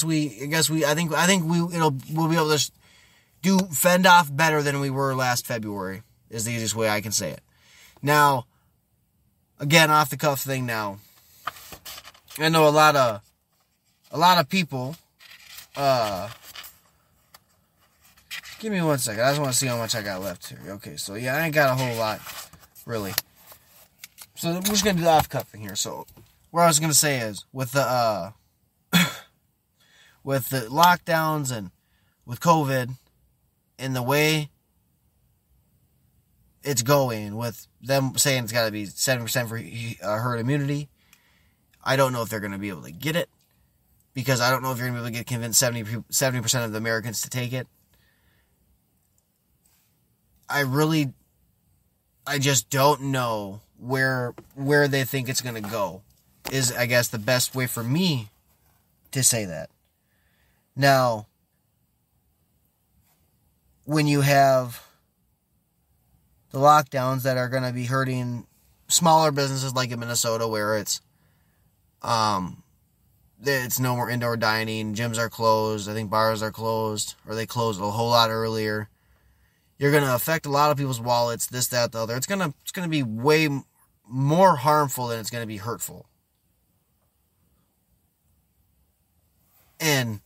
we'll be able to fend off better than we were last February, is the easiest way I can say it. Now, again, off the cuff thing now. I know a lot of people, give me 1 second. I just want to see how much I got left here. Okay, so yeah, I ain't got a whole lot, really. So we're just going to do the off-cuffing here. So what I was going to say is, with the with the lockdowns and with COVID and the way it's going, with them saying it's got to be 7% for herd immunity, I don't know if they're going to be able to get it, because I don't know if you're going to be able to convince 70% of the Americans to take it. I just don't know where they think it's going to go, is, I guess, the best way for me to say that. Now, when you have the lockdowns that are going to be hurting smaller businesses like in Minnesota, where it's no more indoor dining, gyms are closed, I think bars are closed, or they closed a whole lot earlier. You're going to affect a lot of people's wallets, this, that, the other. It's going to be way more harmful than it's going to be hurtful. And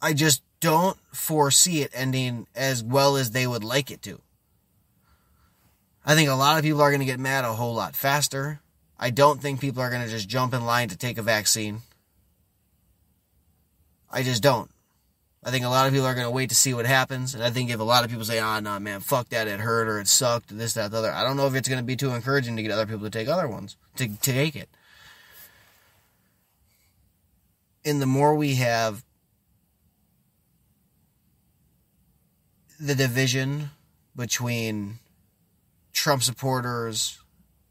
I just don't foresee it ending as well as they would like it to. I think a lot of people are going to get mad a whole lot faster. I don't think people are going to just jump in line to take a vaccine. I just don't. I think a lot of people are going to wait to see what happens. And I think if a lot of people say, no, man, fuck that, it hurt, or it sucked, this, that, the other, I don't know if it's going to be too encouraging to get other people to take other ones, to take it. And the more we have the division between Trump supporters,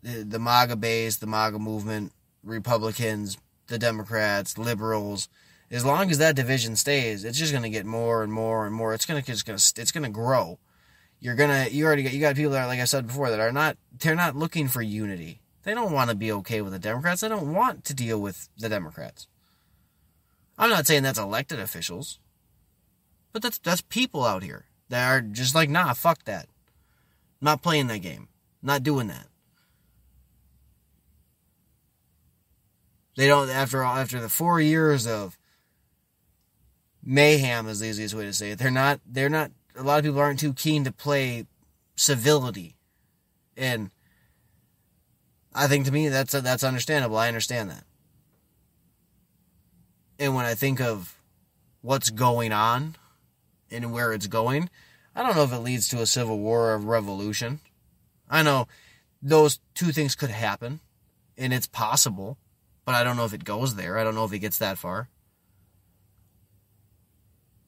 the MAGA base, the MAGA movement, Republicans, the Democrats, liberals, as long as that division stays, it's just going to get more and more and more. It's going to grow. You got people that, like I said before, that they're not looking for unity. They don't want to be okay with the Democrats. They don't want to deal with the Democrats. I'm not saying that's elected officials, but that's people out here that are just like, nah, fuck that. I'm not playing that game. I'm not doing that. They don't, after the 4 years of mayhem, is the easiest way to say it, they're not, a lot of people aren't too keen to play civility. And I think, to me, that's understandable. I understand that. And when I think of what's going on and where it's going, I don't know if it leads to a civil war or a revolution. I know those two things could happen, and it's possible, but I don't know if it goes there. I don't know if it gets that far.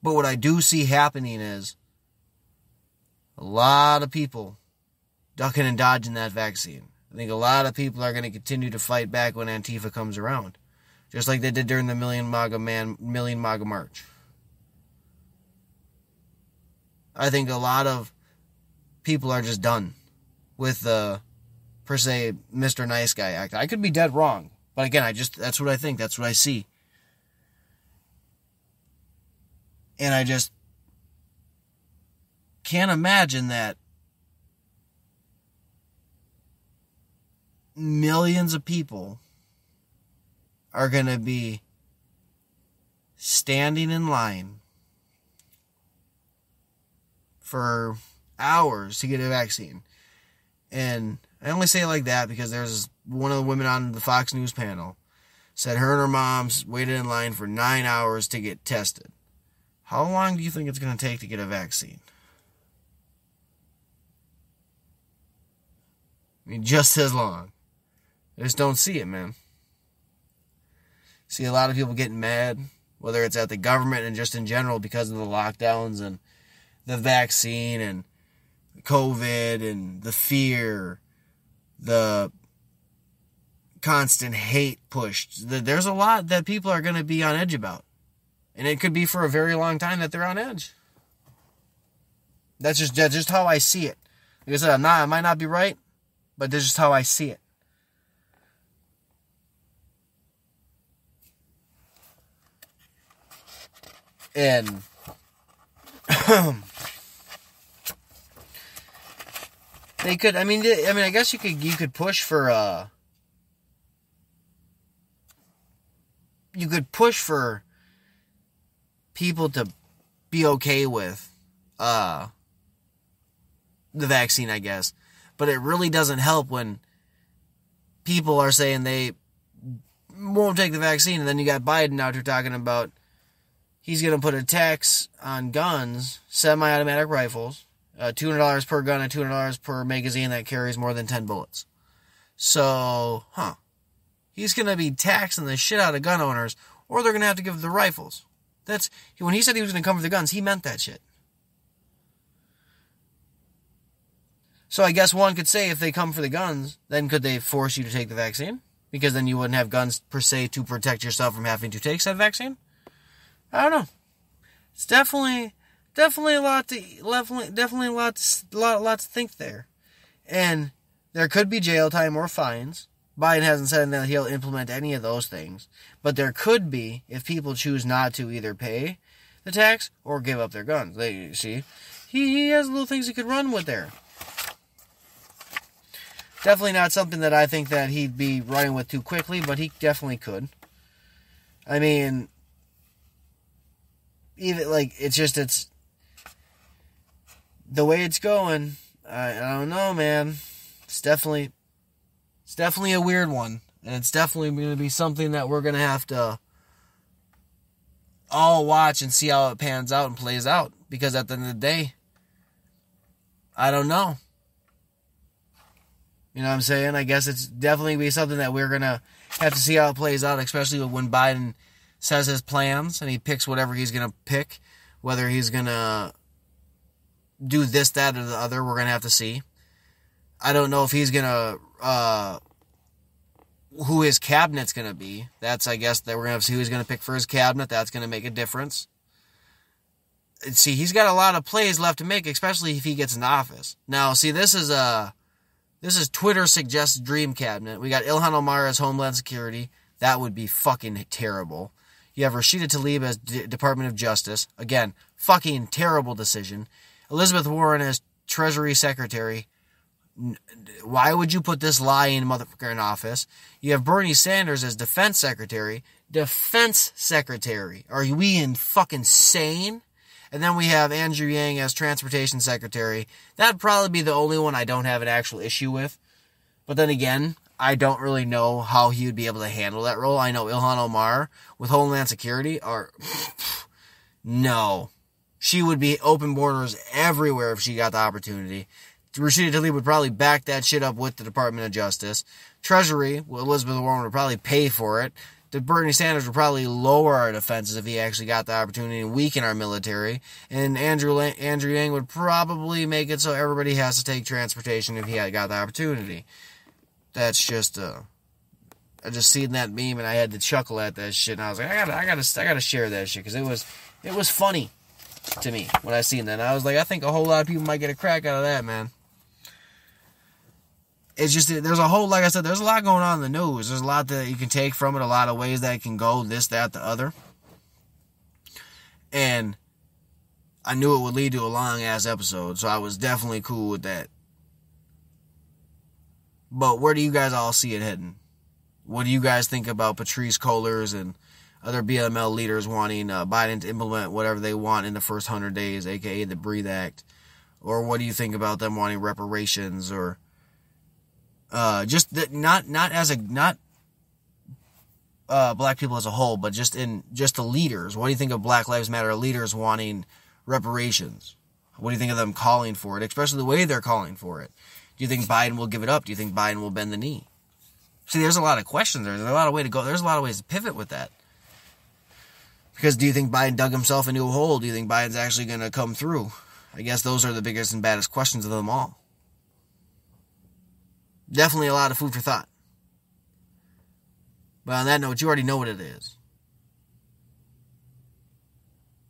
But what I do see happening is a lot of people ducking and dodging that vaccine. I think a lot of people are going to continue to fight back when Antifa comes around, just like they did during the Million MAGA March. I think a lot of people are just done with the, per se, Mr. Nice Guy act. I could be dead wrong, but again, that's what I think. That's what I see. And I just can't imagine that millions of people are going to be standing in line for hours to get a vaccine. And I only say it like that because there's one of the women on the Fox News panel said her and her mom's waited in line for 9 hours to get tested. How long do you think it's going to take to get a vaccine? I mean, just as long. I just don't see it, man. See a lot of people getting mad, whether it's at the government and just in general because of the lockdowns and the vaccine and COVID and the fear, the constant hate pushed. There's a lot that people are going to be on edge about. And it could be for a very long time that they're on edge. That's just how I see it. Like I said, I might not be right, but that's just how I see it. And they could, I guess you could push for, you could push for people to be okay with, the vaccine, I guess. But it really doesn't help when people are saying they won't take the vaccine, and then you got Biden out here talking about he's going to put a tax on guns, semi-automatic rifles, $200 per gun and $200 per magazine that carries more than 10 bullets. So, he's going to be taxing the shit out of gun owners, or they're going to have to give the rifles. When he said he was going to come for the guns, he meant that shit. So I guess one could say if they come for the guns, then could they force you to take the vaccine? Because then you wouldn't have guns per se to protect yourself from having to take said vaccine? I don't know. It's definitely a lot to think there. And there could be jail time or fines. Biden hasn't said that he'll implement any of those things. But there could be if people choose not to either pay the tax or give up their guns. He has little things he could run with there. Definitely not something that I think that he'd be running with too quickly, but he definitely could. I mean, even it's the way it's going. I don't know, man. It's definitely a weird one, and it's definitely going to be something that we're going to have to all watch and see how it pans out and plays out. Because at the end of the day, I don't know. You know what I'm saying? I guess it's definitely going to be something that we're going to have to see how it plays out, especially when Biden says his plans and he picks whatever he's going to pick. Whether he's going to do this, that, or the other, we're going to have to see. I don't know if he's going to, who his cabinet's going to be. I guess that we're going to have to see who he's going to pick for his cabinet. That's going to make a difference. See, he's got a lot of plays left to make, especially if he gets into office. Now, see, this is Twitter suggests dream cabinet. We got Ilhan Omar as Homeland Security. That would be fucking terrible. You have Rashida Tlaib as Department of Justice. Again, fucking terrible decision. Elizabeth Warren as Treasury Secretary. Why would you put this lying motherfucker in office? You have Bernie Sanders as Defense Secretary. Defense Secretary. Are we in fucking sane? And then we have Andrew Yang as Transportation Secretary. That'd probably be the only one I don't have an actual issue with. But then again, I don't really know how he would be able to handle that role. I know Ilhan Omar with Homeland Security no. She would be open borders everywhere if she got the opportunity. Rashida Tlaib would probably back that shit up with the Department of Justice. Treasury, Elizabeth Warren would probably pay for it. Bernie Sanders would probably lower our defenses if he actually got the opportunity and weaken our military. And Andrew Yang would probably make it so everybody has to take transportation if he had got the opportunity. That's just, I just seen that meme and I had to chuckle at that shit. And I was like, I gotta share that shit because it was funny to me when I seen that. And I was like, I think a whole lot of people might get a crack out of that, man. It's just, there's a whole, like I said, there's a lot going on in the news. There's a lot that you can take from it, a lot of ways that it can go, this, that, the other. And I knew it would lead to a long-ass episode, so I was definitely cool with that. But where do you guys all see it heading? What do you guys think about Patrice Cullors and other BLM leaders wanting Biden to implement whatever they want in the first 100 days, aka the Breathe Act? Or what do you think about them wanting reparations or just that, not black people as a whole, but just the leaders. What do you think of Black Lives Matter leaders wanting reparations? What do you think of them calling for it, especially the way they're calling for it? Do you think Biden will give it up? Do you think Biden will bend the knee? See, there's a lot of questions there. There's a lot of ways to go. There's a lot of ways to pivot with that. Because do you think Biden dug himself into a hole? Do you think Biden's actually going to come through? I guess those are the biggest and baddest questions of them all. Definitely a lot of food for thought. But on that note, you already know what it is.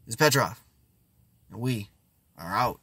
It's Petrov. And we are out.